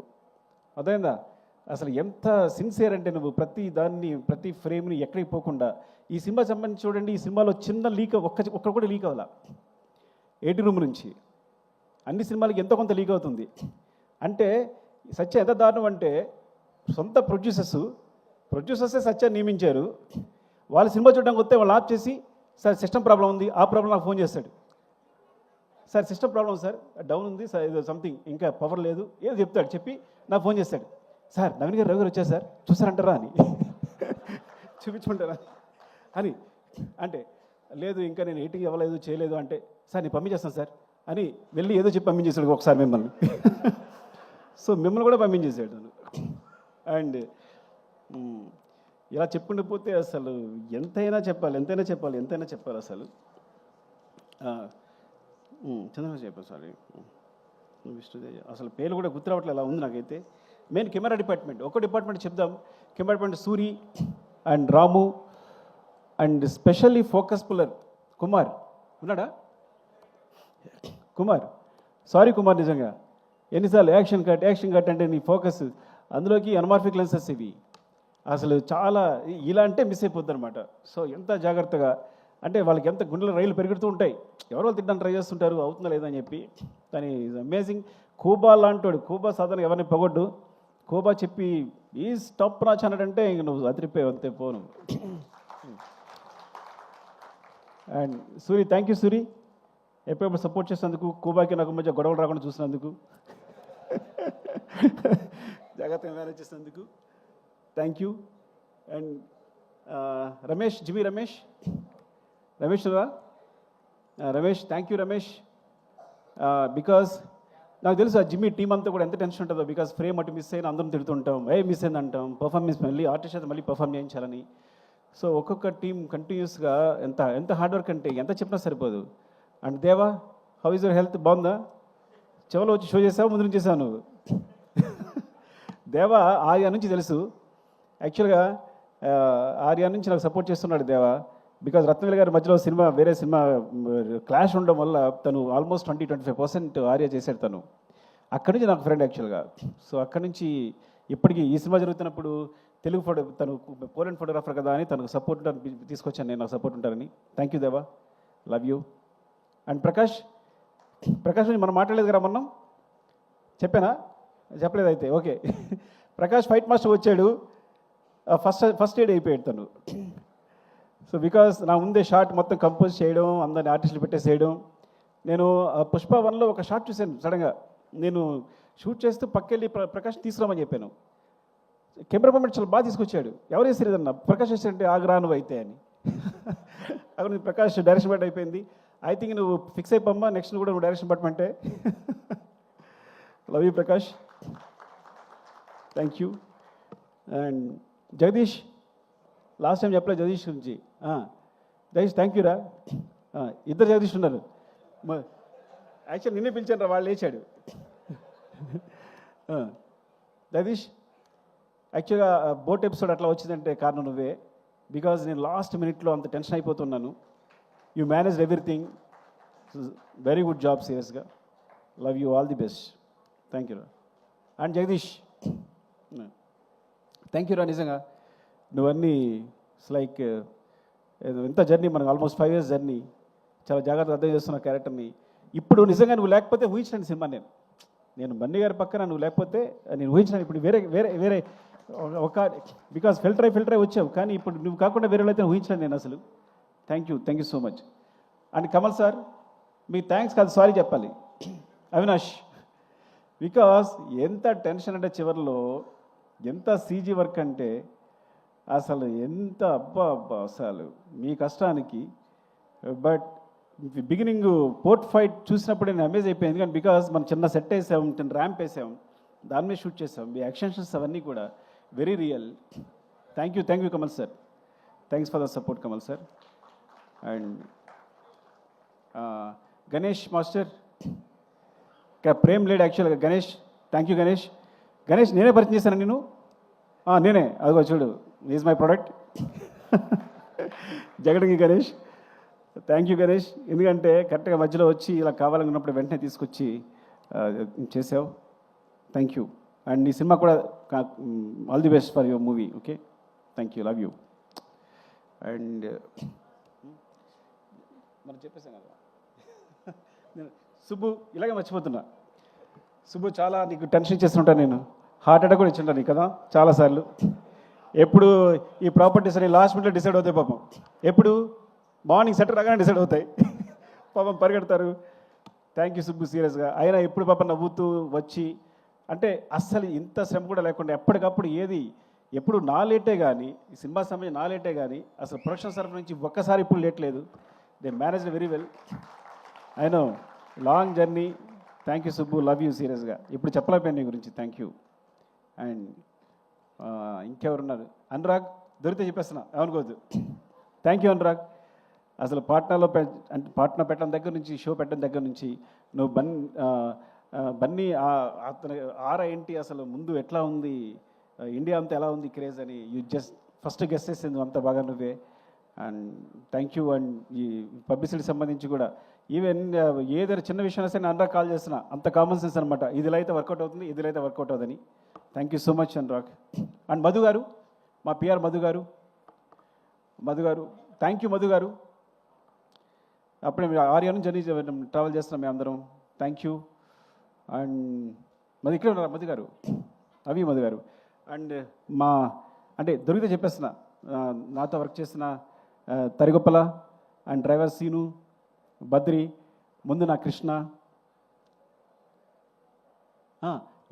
అదైందా అసలు ఎంత సిన్సియర్ అంటే నువ్వు ప్రతి దాన్ని, ప్రతి ఫ్రేమ్ని ఎక్కడికి పోకుండా. ఈ సినిమా సంబంధించి చూడండి, ఈ సినిమాలో చిన్న లీక్ ఒక్క కూడా లీక్ అవ్వాల. 8 రూమ్ నుంచి అన్ని సినిమాలకి ఎంతో కొంత లీక్ అవుతుంది. అంటే సత్య ఎంత దారుణం అంటే, సొంత ప్రొడ్యూసర్సే సత్య నియమించారు. వాళ్ళ సినిమా చూడడానికి వస్తే వాళ్ళు ఆఫ్ చేసి, సార్ సిస్టమ్ ప్రాబ్లం ఉంది, ఆ ప్రాబ్లం నాకు ఫోన్ చేస్తాడు. Sir system problem sir, down ఉంది సార్, ఏదో సంథింగ్, ఇంకా పవర్ లేదు ఏదో చెప్తాడు. చెప్పి నాకు ఫోన్ చేస్తాడు, సార్ నవీన్ గారు, రవి గారు వచ్చారు సార్, చూసారంటారా అని. చూపించమంటారా అని అంటే, లేదు ఇంకా నేను ఎయిటింగ్ ఇవ్వలేదు, చేయలేదు అంటే, సార్ నేను పంపించేస్తాను సార్ అని వెళ్ళి ఏదో చెప్పి పంపించేశాడు ఒకసారి మిమ్మల్ని. సో మిమ్మల్ని కూడా పంపించేసాడు. అండ్ ఇలా చెప్పుకుంటూ పోతే అసలు ఎంతైనా చెప్పాలి అసలు. చంద్రబాబు చెప్పారు సారీ, విష్ణుదేవి అసలు పేరు కూడా గుర్తురావట్లేదు, అలా ఉంది నాకైతే. మెయిన్ కెమెరా డిపార్ట్మెంట్, ఒక్కో డిపార్ట్మెంట్ చెప్దాం. Camera department Suri and Ramu, and specially focus puller Kumar ఉన్నాడా? కుమార్, సారీ కుమార్, నిజంగా ఎన్నిసార్లు యాక్షన్ కట్ అంటే నీ ఫోకస్, అందులోకి అనమార్ఫిక్ లెన్సెస్ ఇవి అసలు చాలా ఇలా అంటే మిస్ అయిపోద్ది అనమాట. సో ఎంత జాగ్రత్తగా అంటే వాళ్ళకి ఎంత గుండెలో రైలు పెరుగుతూ ఉంటాయి, ఎవరో తిట్టడానికి ట్రై చేస్తుంటారు, అవుతుందా లేదా అని చెప్పి. కానీ అమేజింగ్. కూబా లాంటోడు, కూబా సాధారణ ఎవరిని పొగొడ్డు, కూబా చెప్పి ఈ స్టాప్ నాచ్ అన్నాడంటే ఇంక నువ్వు అదిరిపోయావు అంతే పోను. And Suri, thank you Suri, ఎప్పుడెప్పుడు సపోర్ట్ చేసినందుకు, కూబాకి నాకు మధ్య గొడవలు రాకుండా చూసినందుకు, జాగ్రత్తగా మేనేజ్ చేసినందుకు thank you. And Ramesh, జిమి Ramesh రా Ramesh, thank you Ramesh. Because నాకు తెలుసు ఆ జిమ్మి టీం అంతా కూడా ఎంత టెన్షన్ ఉంటుందో. బికాస్ ఫ్రేమ్ అటు మిస్ అయినా అందరం తిడుతుంటాం, మిస్ అయింది అంటాం, పర్ఫార్మెన్స్ మళ్ళీ ఆర్టిస్ట్ అయితే మళ్ళీ పర్ఫామ్ చేయించాలని. సో ఒక్కొక్క టీం కంటిన్యూస్గా ఎంత హార్డ్ వర్క్ అంటే ఎంత చెప్పినా సరిపోదు. అండ్ దేవా, హౌ ఇస్ యువర్ హెల్త్, బాగుందా? చెవలో వచ్చి షో చేసావు, ముందు నుంచి చేసావు నువ్వు. దేవా ఆర్యా నుంచి తెలుసు, యాక్చువల్గా ఆర్యా నుంచి నాకు సపోర్ట్ చేస్తున్నాడు దేవా. బికాజ్ రత్నవేలు గారి మధ్యలో వేరే సినిమా క్లాష్ ఉండడం వల్ల తను ఆల్మోస్ట్ 20-25% ఆర్యా చేశాడు తను. అక్కడి నుంచి నాకు ఫ్రెండ్ యాక్చువల్గా. సో అక్కడి నుంచి ఇప్పటికీ ఈ సినిమా జరుగుతున్నప్పుడు తెలుగు ఫోటో తను పోలెండ్ ఫోటోగ్రాఫర్ కదా అని తనకు సపోర్ట్ తీసుకొచ్చాను నేను, నాకు సపోర్ట్ ఉంటారని. థ్యాంక్ యూ దేవా, లవ్ యూ. అండ్ ప్రకాష్ గురించి మనం మాట్లాడలేదు కదా మొన్న, చెప్పానా? చెప్పలేదు అయితే ఓకే. ప్రకాష్ ఫైట్ మాస్టర్ వచ్చాడు, ఫస్ట్ ఎయిడ్ అయిపోయాడు తను. సో బికాస్ నా ముందే షార్ట్ మొత్తం కంపోజ్ చేయడం, అందరిని ఆర్టిస్టులు పెట్టేసేయడం. నేను పుష్ప 1లో ఒక షార్ట్ చూశాను సడన్గా. నేను షూట్ చేస్తూ పక్కెళ్ళి ప్రకాష్ తీసుకురామని చెప్పాను. కెమెరా మూమెంట్ చాలా బాగా తీసుకొచ్చాడు. ఎవరు వేసారు ఇదన్నా? ప్రకాష్ వేసారంటే ఆగ్రా నువ్వు అయితే అని. అక్కడ ప్రకాష్ డైరెక్షన్ బట్ అయిపోయింది. ఐ థింక్ నువ్వు ఫిక్స్ అయిపోమ్మా, నెక్స్ట్ కూడా నువ్వు డైరెక్షన్ పట్టమంటే. Love you Prakash, thank you. And Jagadish, last time చెప్పలేదు జగదీష్ గురించి. జగదీష్ థ్యాంక్ యూ రా. ఇద్దరు జగదీష్ ఉన్నారు. యాక్చువల్ నిన్నే పిలిచాను రా, వాళ్ళు లేచాడు. జగదీష్, యాక్చువల్గా బోట్ ఎపిసోడ్ అట్లా వచ్చిందంటే కారణం నువ్వే. బికాజ్ నేను లాస్ట్ మినిట్లో అంత టెన్షన్ అయిపోతున్నాను. You manage everything, very good job, సీరియస్గా. Love you, all the best. Thank you రా. అండ్ జగదీష్ థ్యాంక్ యూ రా, నిజంగా నువ్వన్నీ లైక్ ఎంత జర్నీ, మనకు ఆల్మోస్ట్ 5 years జర్నీ, చాలా జాగ్రత్తగా అర్థం చేస్తున్న క్యారెక్టర్ని. ఇప్పుడు నిజంగా నువ్వు లేకపోతే ఊహించండి సినిమా. నేను బన్నీ గారి పక్కన నువ్వు లేకపోతే నేను ఊహించాను. ఇప్పుడు వేరే వేరే వేరే ఒక బికాస్ ఫిల్టర్ అయి వచ్చావు, కానీ ఇప్పుడు నువ్వు కాకుండా వేరే అయితే ఊహించాను నేను అసలు. Thank you so much. And Kamal sir, me thanks కాదు సారీ చెప్పాలి. అవినాష్, బికాస్ ఎంత టెన్షన్ అంటే చివరిలో ఎంత సీజీ వర్క్ అంటే అసలు ఎంత అబ్బా అసలు మీ కష్టానికి. బట్ బిగినింగ్ పోర్ట్ ఫైట్ చూసినప్పుడు నేను అమేజ్ అయిపోయింది. కానీ బికాస్ మనం చిన్న సెట్ వేసాం, ర్యాంప్ వేసాం, దాని మీద షూట్ చేసాం. మీ యాక్షన్స్ అవన్నీ కూడా very real. Thank you Kamal sir. Thanks for the support Kamal sir. And Ganesh master, ప్రేమ్ లేడ్ యాక్చువల్గా. Ganesh thank you Ganesh. నేనే పరిచయం చేశాను నేను. నేనే, అదిగో చూడు, ఈజ్ మై ప్రోడక్ట్. జగడంగి గణేష్, థ్యాంక్ యూ గణేష్. ఎందుకంటే కరెక్ట్గా మధ్యలో వచ్చి ఇలా కావాలనుకున్నప్పుడు వెంటనే తీసుకొచ్చి చేసావు. Thank you. అండ్ ఈ సినిమా కూడా all the best for your movie. Okay, thank you, love you. And మనం చెప్పేసాం కదా, నేను సుబ్బు ఇలాగే మర్చిపోతున్నా. సుబ్బు, చాలా నీకు టెన్షన్ ఇచ్చేస్తుంటాను నేను, హార్ట్ అటాక్ కూడా ఇచ్చింటాను నీకు కదా చాలాసార్లు. ఎప్పుడు ఈ ప్రాపర్టీస్ అని లాస్ట్ మినిట్లో డిసైడ్ అవుతాయి పాపం. ఎప్పుడు మార్నింగ్ సెటర్ రాగానే డిసైడ్ అవుతాయి పాపం, పరిగెడతారు. థ్యాంక్ యూ సుబ్బు, సీరియస్గా. అయినా ఎప్పుడు పాపం నవ్వుతూ వచ్చి, అంటే అస్సలు ఇంత శ్రమ కూడా లేకుండా ఎప్పటికప్పుడు ఎప్పుడు నా లేటే కానీ, ఈ సినిమా సమయం నా లేటే కానీ, అసలు ప్రొడక్షన్ తరఫు నుంచి ఒక్కసారి ఇప్పుడు లేట్ లేదు. They managed very well. I know long journey. Thank you Subbu, love you సీరియస్గా. ఇప్పుడు చెప్పలేకపోయాను నీ గురించి. Thank you. అండ్ ఇంకెవరున్నారు? అనురాగ్, దొరికితే చెప్పేస్తున్నా, ఏమనుకోవద్దు. Thank you Anurag. అసలు పాట్నాలో అంటే పాట్నా పెట్టడం దగ్గర నుంచి, షో పెట్టడం దగ్గర నుంచి నువ్వు బన్నీ అతని ఆరా ఏంటి, అసలు ముందు ఎట్లా ఉంది, ఇండియా అంతా ఎలా ఉంది క్రేజ్ అని యూ జస్ట్ ఫస్ట్ గెస్ట్ చేసింది అంత బాగా నువ్వే. And thank you. అండ్ ఈ పబ్లిసిటీకి సంబంధించి కూడా ఈవెన్ ఏదైనా చిన్న విషయం వస్తే నేను అనురాగ్ కాల్ చేస్తున్నా, అంత కామన్ సెన్స్ అనమాట. ఇదిలో అయితే వర్కౌట్ అవుతుంది, ఇదిలో అయితే వర్కౌట్ అవుతుంది. Thank you so much Anurag. And Madhu గారు, మా పిఆర్ మధు గారు, థ్యాంక్ యూ మధు గారు. అప్పుడే మీరు ఆర్యాను జర్నీ ట్రావెల్ చేస్తున్నాం మేము అందరం. Thank you. అండ్ మధు ఇక్కడే ఉన్నారు మధు గారు, మధు గారు. అండ్ అంటే దొరికితే చెప్పేస్తున్నా, నాతో వర్క్ చేసిన తరిగొప్పల అండ్ డ్రైవర్ సీను, బద్రి, ముందు నా కృష్ణ.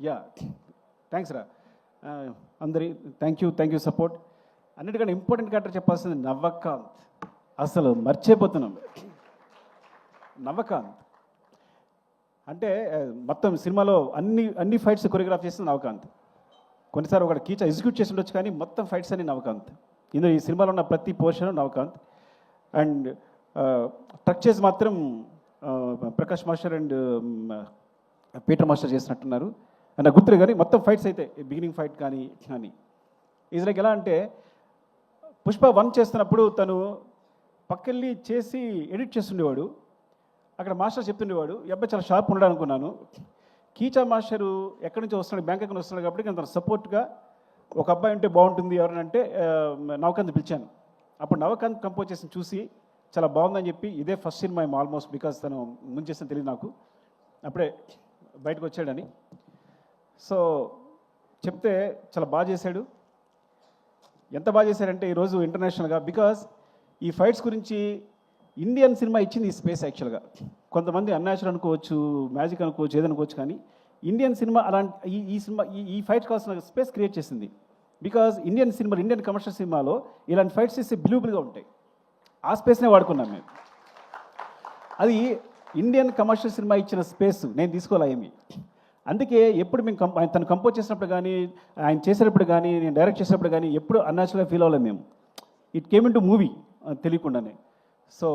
యా థ్యాంక్స్ రా అందరి. Thank you support. అన్నిటికన్నా ఇంపార్టెంట్ క్యారెక్టర్ చెప్పాల్సింది నవ్వకాంత్. అసలు మర్చిపోతున్నాం నవ్వకాంత్ అంటే. మొత్తం సినిమాలో అన్ని ఫైట్స్ కొరియోగ్రాఫ్ చేసింది నవకాంత్. కొన్నిసార్లు ఒకటి కీచా ఎగ్జిక్యూట్ చేసి ఉండొచ్చు, కానీ మొత్తం ఫైట్స్ అన్ని నవకాంత్. ఇందులో ఈ సినిమాలో ఉన్న ప్రతి పోర్షన్ నవకాంత్. అండ్ ట్రక్ చేసి మాత్రం Prakash master and Peter master చేసినట్టున్నారు. నాకు గుర్తులేదు, కానీ మొత్తం ఫైట్స్ అయితే బిగినింగ్ ఫైట్ కానీ ఇది లైక్ ఎలా అంటే, పుష్ప 1 చేస్తున్నప్పుడు తను పక్కెళ్ళి చేసి ఎడిట్ చేస్తుండేవాడు. అక్కడ మాస్టర్ చెప్తుండేవాడు, ఈ అబ్బాయి చాలా షార్ప్ ఉన్నాడు అనుకున్నాను, కీచా మాస్టరు ఎక్కడి నుంచి వస్తున్నాడు, బ్యాంక్ నుంచి వస్తున్నాడు కాబట్టి నేను తన సపోర్ట్గా ఒక అబ్బాయి ఉంటే బాగుంటుంది ఎవరంటే నవకాంత్ పిలిచాను. అప్పుడు నవకాంత్ కంపోజ్ చేసి చూసి చాలా బాగుందని చెప్పి ఇదే ఫస్ట్ సినిమా ఏమో ఆల్మోస్ట్, బికాస్ తను ముందు చేసిన తెలియదు నాకు, అప్పుడే బయటకు వచ్చాడని. సో చెప్తే చాలా బాగా చేశాడు. ఎంత బాగా చేశారంటే ఈరోజు ఇంటర్నేషనల్గా, బికాస్ ఈ ఫైట్స్ గురించి ఇండియన్ సినిమా ఇచ్చింది ఈ స్పేస్ యాక్చువల్గా. కొంతమంది అన్యాచురల్ అనుకోవచ్చు, మ్యాజిక్ అనుకోవచ్చు, ఏదనుకోవచ్చు, కానీ ఇండియన్ సినిమా అలాంటి ఈ సినిమా ఈ ఫైట్స్ కావాల్సిన స్పేస్ క్రియేట్ చేసింది. Because Indian cinema, Indian commercial సినిమాలో ఇలాంటి ఫైట్స్ చేస్తే బిలీవబుల్గా ఉంటాయి. ఆ స్పేస్నే వాడుకున్నాం మేము. అది ఇండియన్ కమర్షియల్ సినిమా ఇచ్చిన స్పేస్ నేను తీసుకోలే ఏమి. అందుకే ఎప్పుడు మేము తను కంపోజ్ చేసినప్పుడు కానీ, ఆయన చేసేటప్పుడు కానీ, నేను డైరెక్ట్ చేసేటప్పుడు కానీ ఎప్పుడు అన్యాచురల్గా ఫీల్ అవ్వలేము మేము. It came in to movie తెలియకుండానే. సో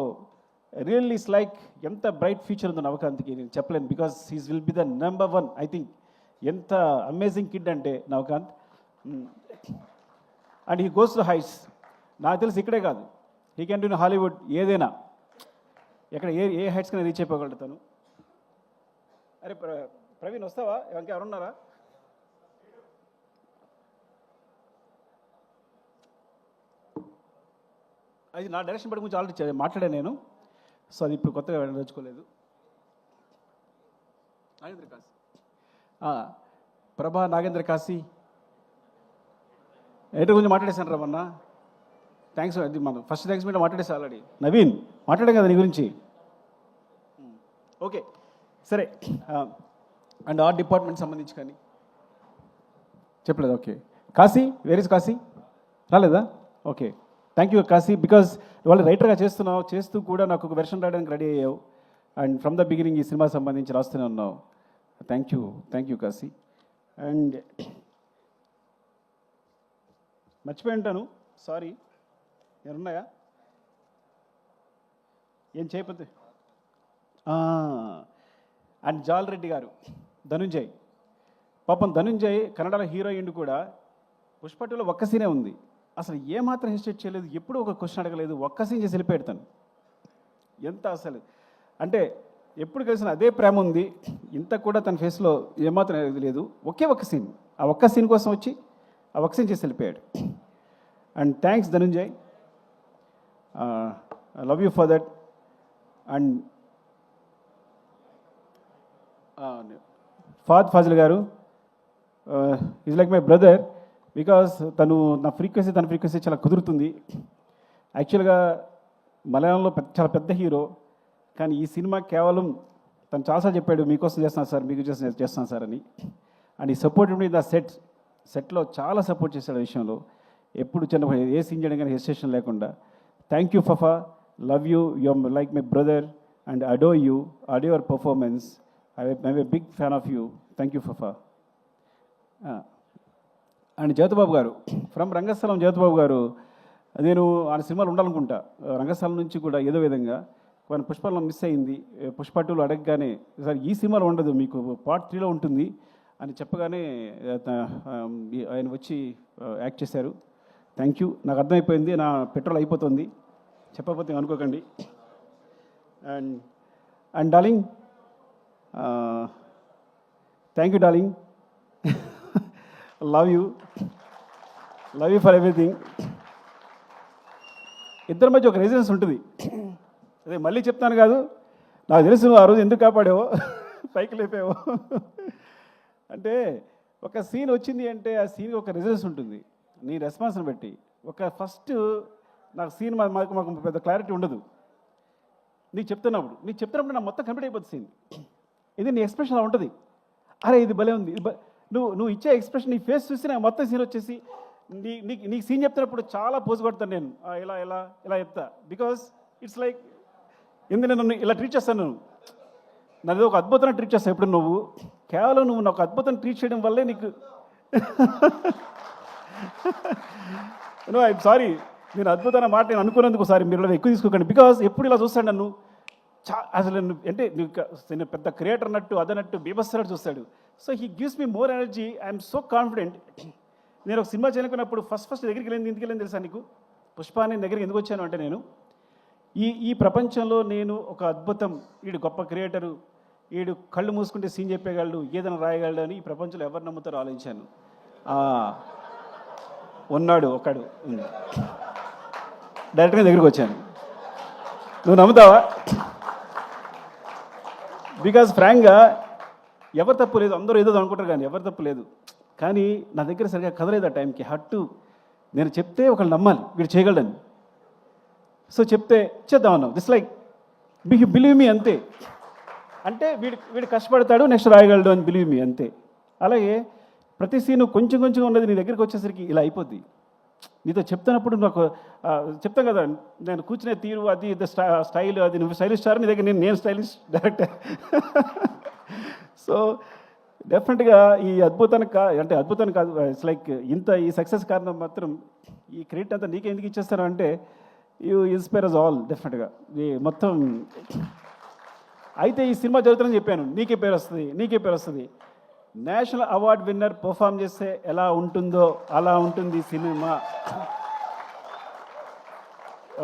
రియల్లీ ఇట్స్ లైక్ ఎంత బ్రైట్ ఫ్యూచర్ ఉందో నవకాంత్కి నేను చెప్పలేను, because he's will be the number 1 I think. ఎంత అమేజింగ్ కిడ్ అంటే Navakanth. And he goes to heights. నాకు తెలిసి ఇక్కడే కాదు, he can do in Hollywood, ఏదైనా ఎక్కడ ఏ హైట్స్ కన్నా రీచ్ అయిపోగలుగుతాను. అరే ప్రవీణ్ వస్తావా, ఎవరున్నారా? అది నా డైరెక్షన్ బట్టి గురించి ఆల్రెడీ మాట్లాడాను నేను. సో అది ఇప్పుడు కొత్తగా వెళ్ళదలుచుకోలేదు. నాగేంద్ర కాశీ, ప్రభా నాగేంద్ర కాశీ ఎయిటర్ గురించి మాట్లాడేశాను రా మొన్న. థ్యాంక్స్, అది మనం ఫస్ట్ థ్యాంక్స్ మీద మాట్లాడేసా ఆల్రెడీ. నవీన్ మాట్లాడాం కదా నీ గురించి. ఓకే సరే. అండ్ ఆర్ట్ డిపార్ట్మెంట్ సంబంధించి కానీ చెప్పలేదు. Okay Kashi, where is Kashi? రాలేదా? Okay thank you Kashi, because వాళ్ళు రైటర్గా చేస్తున్నావు, చేస్తూ కూడా నాకు ఒక వెర్షన్ రాయడానికి రెడీ అయ్యావు. అండ్ ఫ్రమ్ ద బిగినింగ్ ఈ సినిమా సంబంధించి రాస్తూనే ఉన్నావు. Thank you Kashi. అండ్ మర్చిపోయి ఉంటాను, సారీ. ఏమన్నాయా ఏం చేయకపోతే. అండ్ జాల్ రెడ్డి గారు, ధనుంజయ్. పాపం ధనుంజయ్ కన్నడలో హీరోయిన్ కూడా. పుష్ప 2లో ఒక్క సీనే ఉంది, అసలు ఏమాత్రం హెసిటేట్ చేయలేదు, ఎప్పుడూ ఒక క్వశ్చన్ అడగలేదు, ఒక్క సీన్ చేసి వెళ్ళిపెడతాను. ఎంత అసలు అంటే ఎప్పుడు కలిసిన అదే ప్రేమ ఉంది, ఇంత కూడా తన ఫేస్లో ఏమాత్రం లేదు. ఒక్క సీన్, ఆ ఒక్క సీన్ కోసం వచ్చి ఆ ఒక్క సీన్ చేసి వెళ్ళిపోయాడు. And thanks Dhananjay, I love you for that. And Fahadh Faasil గారు is like my brother, because తన ఫ్రీక్వెన్సీ చాలా కుదురుతుంది. యాక్చువల్గా మలయాళంలో చాలా పెద్ద హీరో, కానీ ఈ సినిమా కేవలం తను చాలాసార్లు చెప్పాడు, మీకోసం చేస్తున్నాను సార్, మీకు చేస్తున్నాను సార్ అని. అండ్ ఈ సపోర్ట్ మీ ద సెట్లో చాలా సపోర్ట్ చేశాడు ఆ విషయంలో. ఎప్పుడు చిన్న ఏ సీన్ చేయడం కానీ హెసిటేషన్ లేకుండా. Thank you Fafa, love you, you are like my brother and adore your performance. I'm a big fan of you. Thank you Fafa. And Jyothibabu గారు, ఫ్రమ్ రంగస్థలం. జ్యోతిబాబు గారు, నేను ఆయన సినిమాలు ఉండాలనుకుంటా. రంగస్థలం నుంచి కూడా ఏదో విధంగా కొన్ని పుష్పలో మిస్ అయింది. పుష్ప 2లో అడగగానే సార్ ఈ సినిమాలో ఉండదు, మీకు పార్ట్ 3లో ఉంటుంది అని చెప్పగానే ఆయన వచ్చి యాక్ట్ చేశారు. థ్యాంక్ యూ, నాకు అర్థమైపోయింది, నా పెట్రోల్ అయిపోతుంది, చెప్పకపోతే అనుకోకండి. And darling, thank you darling, love you for everything. ఇద్దరి మధ్య ఒక రెసిడెన్స్ ఉంటుంది. అదే మళ్ళీ చెప్తాను కాదు, నాకు తెలుసు ఆ రోజు ఎందుకు కాపాడావో, పైకి లేపావో. అంటే ఒక సీన్ వచ్చింది అంటే ఆ సీన్కి ఒక రెసిడెన్స్ ఉంటుంది, నీ రెస్పాన్స్ని బట్టి. ఒక ఫస్ట్ నాకు సీన్ మాకు పెద్ద క్లారిటీ ఉండదు. నీకు చెప్తున్నప్పుడు నాకు మొత్తం కంప్లీట్ అయిపోతుంది సీన్. ఇది నీ ఎక్స్ప్రెషన్ అలా ఉంటుంది. అరే ఇది భలే ఉంది, నువ్వు ఇచ్చే ఎక్స్ప్రెషన్, నీ ఫేస్ చూసి నాకు మొత్తం సీన్ వచ్చేసి నీకు సీన్ చెప్తున్నప్పుడు చాలా పోజు కొడతాను నేను, ఇలా చెప్తా. బికాస్ ఇట్స్ లైక్ ఎందుకు నన్ను ఇలా ట్రీట్ చేస్తాను, నన్ను ఒక అద్భుతంగా ట్రీట్ చేస్తాను. ఎప్పుడు నువ్వు కేవలం నాకు అద్భుతంగా ట్రీట్ చేయడం వల్లే నీకు ఐఎమ్ సారీ, నేను అద్భుతమైన మాట నేను అనుకున్నందుకు సారీ, మీరు ఇలా ఎక్కువ తీసుకోకండి. బికాస్ ఎప్పుడు ఇలా చూస్తాడు నన్ను, అసలు అంటే నేను పెద్ద క్రియేటర్ అన్నట్టు అదన్నట్టు బీభత్సనట్టు చూస్తాడు. So he gives me more energy. I'm so confident. నేను ఒక సినిమా చేయనుకున్నప్పుడు ఫస్ట్ దగ్గరికి వెళ్ళింది, ఎందుకు వెళ్ళింది తెలుసా నీకు? పుష్ప నేను దగ్గరికి ఎందుకు వచ్చాను అంటే, నేను ఈ ప్రపంచంలో నేను ఒక అద్భుతం, వీడు గొప్ప క్రియేటరు, వీడు కళ్ళు మూసుకుంటే సీన్ చెప్పేయగలడు, ఏదైనా రాయగలడు అని ఈ ప్రపంచంలో ఎవరు నమ్ముతారో ఆలోచించాను. ఉన్నాడు ఒకడు. డైరెక్ట్గా దగ్గరికి వచ్చాను. నువ్వు నమ్ముతావా? బికాజ్ ఫ్రాంక్గా ఎవరు తప్పు లేదు, అందరూ ఏదో అనుకుంటారు కానీ ఎవరు తప్పు లేదు. కానీ నా దగ్గర సరిగ్గా కదలేదు ఆ టైంకి. హట్టు నేను చెప్తే ఒకళ్ళు నమ్మాలి వీడు చేయగలడని. సో చెప్తే చేద్దామన్నావు. దిస్ లైక్ బిలీవ్ మీ అంతే. అంటే వీడు కష్టపడతాడు, నెక్స్ట్ రాయగలడు అని బిలీవ్ మీ అంతే. అలాగే ప్రతి సీను కొంచెం కొంచెం ఉన్నది నీ దగ్గరికి వచ్చేసరికి ఇలా అయిపోద్ది. నీతో చెప్తున్నప్పుడు నాకు చెప్తాను కదా, నేను కూర్చునే తీరు అది స్టైల్, అది నువ్వు స్టైలిష్ స్టార్, నీ దగ్గర నేను స్టైలిష్ డైరెక్టర్. సో డెఫినెట్గా ఈ అద్భుతానికి అంటే అద్భుతానికి కాదు, ఇట్స్ లైక్ ఇంత ఈ సక్సెస్ కారణం మాత్రం ఈ క్రెడిట్ అంతా నీకే ఎందుకు ఇచ్చేస్తాను అంటే యూ ఇన్స్పైర్ అస్ ఆల్ డెఫినెట్గా. ఈ మొత్తం అయితే ఈ సినిమా జరుగుతుందని చెప్పాను, నీకే పేరు వస్తుంది. నేషనల్ అవార్డ్ విన్నర్ పర్ఫామ్ చేస్తే ఎలా ఉంటుందో అలా ఉంటుంది సినిమా.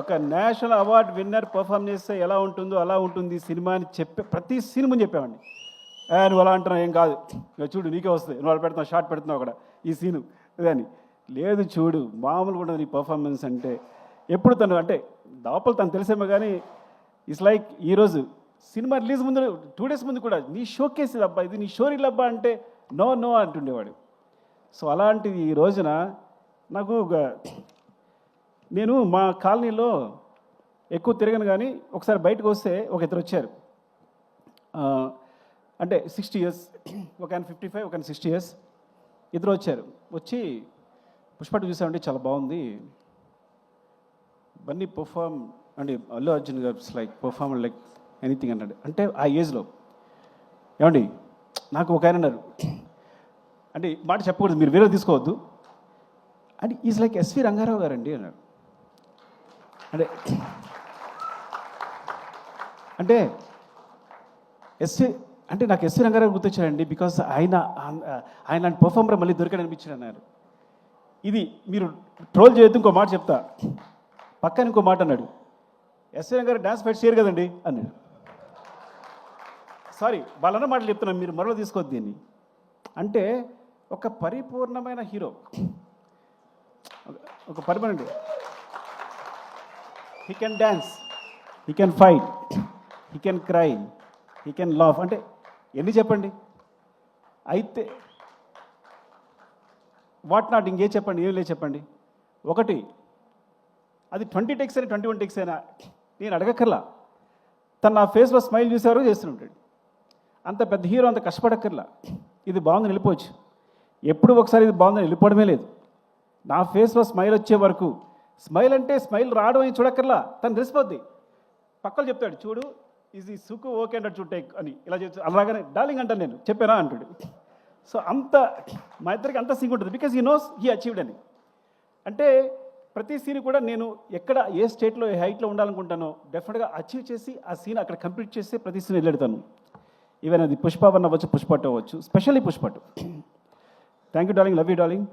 ఒక నేషనల్ అవార్డ్ విన్నర్ పర్ఫామ్ చేస్తే ఎలా ఉంటుందో అలా ఉంటుంది సినిమా అని ప్రతి సినిమా చెప్పామండి. నువ్వు అలా అంటున్నావు, ఏం కాదు, చూడు నీకే వస్తుంది, నువ్వు అలా పెడుతున్నావు, షార్ట్ పెడుతున్నావు అక్కడ ఈ సీను ఇదని. లేదు చూడు, మామూలుగా ఉండదు నీ పర్ఫార్మెన్స్ అంటే. ఎప్పుడు తను అంటే లోపల తను తెలిసేమో కానీ ఇట్స్ లైక్ ఈరోజు సినిమా రిలీజ్ ముందు 2 days ముందు కూడా నీ షోకేస్ అబ్బా, ఇది నీ షో రీల్ అబ్బా అంటే నో అంటుండేవాడు. సో అలాంటిది ఈ రోజున నాకు నేను మా కాలనీలో ఎక్కువ తిరగను కానీ ఒకసారి బయటకు వస్తే ఒక ఇద్దరు వచ్చారు. అంటే 60 years, ఒక ఆయన 55, ఒక ఆయన 60 years, ఇద్దరు వచ్చారు. వచ్చి పుష్ప చూసామంటే చాలా బాగుంది, బన్నీ పర్ఫామ్ అంటే అల్లు అర్జున్ గారు లైక్ పర్ఫామ్ లైక్ ఎనీథింగ్ అన్నాడు. అంటే ఆ ఏజ్లో ఏమండి నాకు ఒక ఆయన అన్నారు, అంటే మాట చెప్పకూడదు, మీరు వేరే తీసుకోవద్దు, and is like SV Rangarao గారండి అన్నాడు. అంటే అంటే నాకు ఎస్వి రంగారావు గుర్తొచ్చారండి, బికాస్ ఆయన పర్ఫార్మర్ మళ్ళీ దొరికాడు అనిపించాడు అన్నారు. ఇది మీరు ట్రోల్ చేయొద్దు, ఇంకో మాట చెప్తా. పక్కన ఇంకో మాట అన్నాడు, ఎస్వి రంగారావు డ్యాన్స్ ఫైట్ చేయరు కదండి అన్నాడు. సారీ, వాళ్ళన్న మాటలు చెప్తున్నాను, మీరు మరో తీసుకోవద్దు దీన్ని. అంటే ఒక పరిపూర్ణమైన హీరో, ఒక permanent, he can dance, he can fight, he can cry, he can laugh. అంటే ఎన్ని చెప్పండి. అయితే వాట్ నాట్ ఇంకే చెప్పండి, ఏం లేదు చెప్పండి. ఒకటి అది 20 takes అయినా 21 takes అయినా నేను అడగక్కర్లా, తను నా ఫేస్లో స్మైల్ చూసేవారు చేస్తుంటాడు. అంత పెద్ద హీరో అంత కష్టపడక్కర్లా, ఇది బాగుందని వెళ్ళిపోవచ్చు. ఎప్పుడు ఒకసారి ఇది బాగుందని వెళ్ళిపోవడమే లేదు. నా ఫేస్లో స్మైల్ వచ్చే వరకు, స్మైల్ అంటే స్మైల్ రావడం అని చూడక్కర్లా, తను తెలిసిపోద్ది. పక్కలు చెప్తాడు, చూడు ఇది సుకు ఓకే అంటాడు, చూడు టేక్ అని ఇలా చెప్తా. అలాగనే డార్లింగ్ అంటాను, నేను చెప్పానా అంటాడు. సో అంత మా ఇద్దరికి అంత సింక్ ఉంటుంది, because he knows he achieved అని. అంటే ప్రతి సీన్ కూడా నేను ఎక్కడ ఏ స్టేట్లో ఏ హైట్లో ఉండాలనుకుంటానో డెఫినెట్గా అచీవ్ చేసి ఆ సీన్ అక్కడ కంప్లీట్ చేసి ప్రతి సీన్ వెళ్ళెడతాను. ఈవెన్ అది పుష్ప 1 అవ్వచ్చు, పుష్ప 2 అవ్వచ్చు, specially Pushpa 2. Thank you darling, love you darling.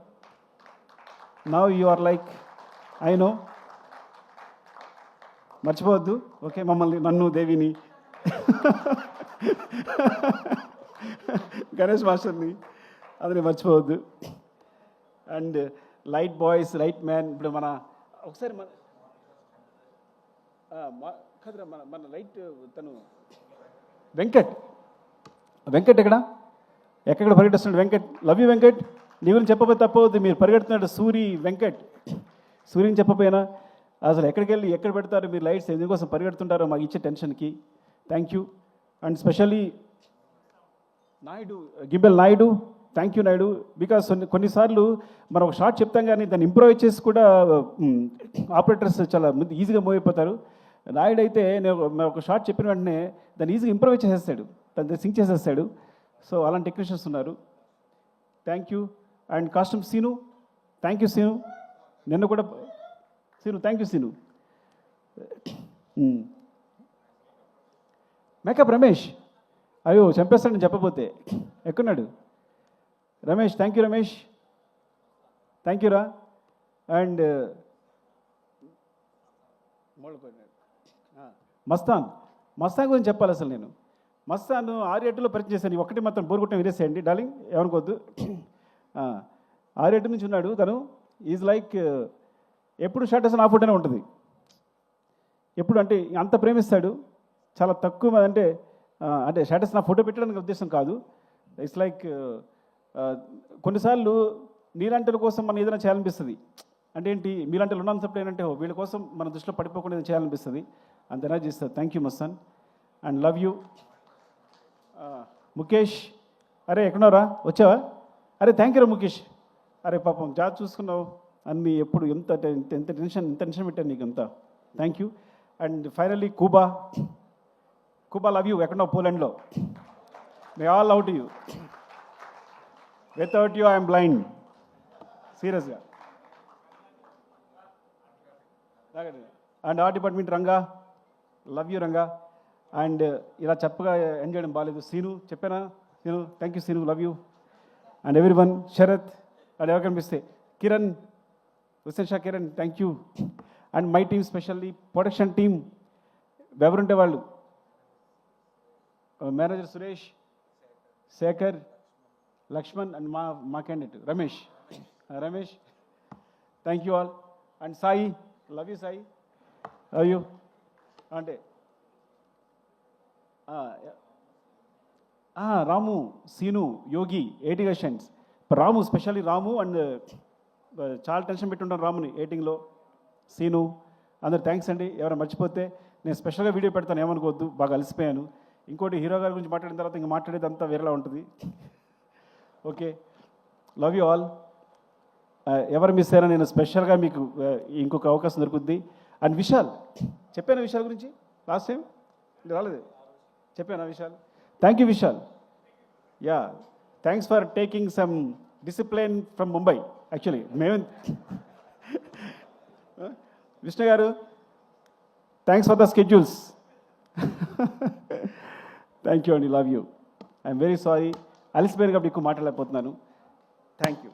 Now you are like I know, మర్చిపోవద్దు ఓకే మమ్మల్ని, నన్ను, దేవిని, గణేష్ మాస్టర్ని అది మర్చిపోవద్దు. And light boys, light man. ఇప్పుడు మన ఒకసారి మన లైట్ తను వెంకట్ ఎక్కడ పరిగెడుస్తున్నాడు వెంకట్. Love you Venkat. నీ గురించి చెప్పబోతే తప్పవద్దు, మీరు పరిగెడుతున్నాడు సూర్యని చెప్పపోయినా అసలు ఎక్కడికి వెళ్ళి ఎక్కడ పెడతారు మీరు లైట్స్, ఎందుకోసం పరిగెడుతుంటారో మాకు ఇచ్చే టెన్షన్కి. Thank you. And specially Naidu, Gibbel Naidu, thank you Naidu. Because కొన్నిసార్లు మనం ఒక షార్ట్ చెప్తాం కానీ దాన్ని ఇంప్రూవ్ చేసి కూడా ఆపరేటర్స్ చాలా ఈజీగా మూవ్ అయిపోతారు. నాయుడు అయితే నేను ఒక షార్ట్ చెప్పిన వెంటనే దాన్ని ఈజీగా ఇంప్రూవ్ చేసేస్తాడు, దాన్ని సింక్ చేసేస్తాడు. సో అలాంటి టెక్నీషియన్స్ ఉన్నారు. Thank you. And costume Seenu, thank you Seenu. నిన్న కూడా Seenu, thank you Seenu. Makeup Ramesh, అయ్యో చంపేస్తాడు నేను చెప్పబోతే. ఎక్కడున్నాడు Ramesh? Thank you Ramesh, thank you రా. అండ్ మస్తాన్ గురించి చెప్పాలి అసలు నేను. మస్తాను 6-8లో పరిచయం చేశాను. ఒకటి మాత్రం బోర్ కొట్టడం వినేసేయండి డార్లింగ్, ఏమనుకోవద్దు. 6-8 నుంచి ఉన్నాడు తను. ఈజ్ లైక్ ఎప్పుడు షర్ట్ వేసిన ఆ ఫోటోనే ఉంటుంది. ఎప్పుడు అంటే అంత ప్రేమిస్తాడు. చాలా తక్కువ అంటే షర్ట్ వేసిన ఫోటో పెట్టడానికి ఉద్దేశం కాదు. ఇట్స్ లైక్ కొన్నిసార్లు నీలాంటి కోసం మనం ఏదైనా చేయాలనిపిస్తుంది. అంటే ఏంటి, మీలాంటి ఉన్నంతప్పుడు ఏంటంటే వీళ్ళ కోసం మన దృష్టిలో పడిపోకుండా ఏదైనా చేయాలనిపిస్తుంది. అంత ఎనర్జీ ఇస్తుంది. Thank you Mastan and love you. Mukesh, అరే ఎక్కడున్నారా, వచ్చావా? అరే థ్యాంక్ యూ రా ముఖేష్. అరే పాపం జాబ్ చూసుకున్నావు అన్నీ, ఎప్పుడు ఎంత టెన్షన్ పెట్టాను నీకు అంతా. Thank you. And finally Kuba love you. ఎక్కడున్నావు? పోలాండ్లో. May all love to you. Without you I'm blind, సీరియస్గా. And art department Ranga, love you Ranga. And ఇలా చెప్పగా ఎండ్ చేయడం బాగాలేదు. సీను చెప్పానా? Seenu, thank you Seenu, love you. And every one, Sharath and ఎవరు కనిపిస్తే Kiran, Hussain Shah Kiran, thank you. And my team, specially production team ఎవరుంటే వాళ్ళు, మేనేజర్ సురేష్, శేఖర్, లక్ష్మణ్ అండ్ మా candidate Ramesh. Thank you all. And Sai, love you Sai, love you. అంటే Ramu, Seenu, Yogi, 80 questions. Ramu, specially Ramu and చాలా టెన్షన్ పెట్టుంటాను రాముని ఎయిటింగ్లో. సీను, అందరు థ్యాంక్స్ అండి. ఎవరైనా మర్చిపోతే నేను స్పెషల్గా వీడియో పెడతాను, ఏమనుకోవద్దు. బాగా అలసిపోయాను. ఇంకోటి హీరో గారి గురించి మాట్లాడిన తర్వాత ఇంకా మాట్లాడేది అంతా వేరేలా ఉంటుంది. Okay, love you all. ఎవరు మిస్ అయినా నేను స్పెషల్గా మీకు ఇంకొక అవకాశం దొరుకుద్ది. అండ్ విశాల్, చెప్పాను విశాల్ గురించి లాస్ట్ టైం రాలేదు, చెప్పాను Vishal. Thank you Vishal. Yeah, thanks for taking some discipline from Mumbai. Actually మేము విష్ణు గారు, thanks for the schedules. Thank you అండి, love you. I'm very sorry, అలసిపోయాను కాబట్టి ఎక్కువ మాట్లాడలేకపోతున్నాను. Thank you.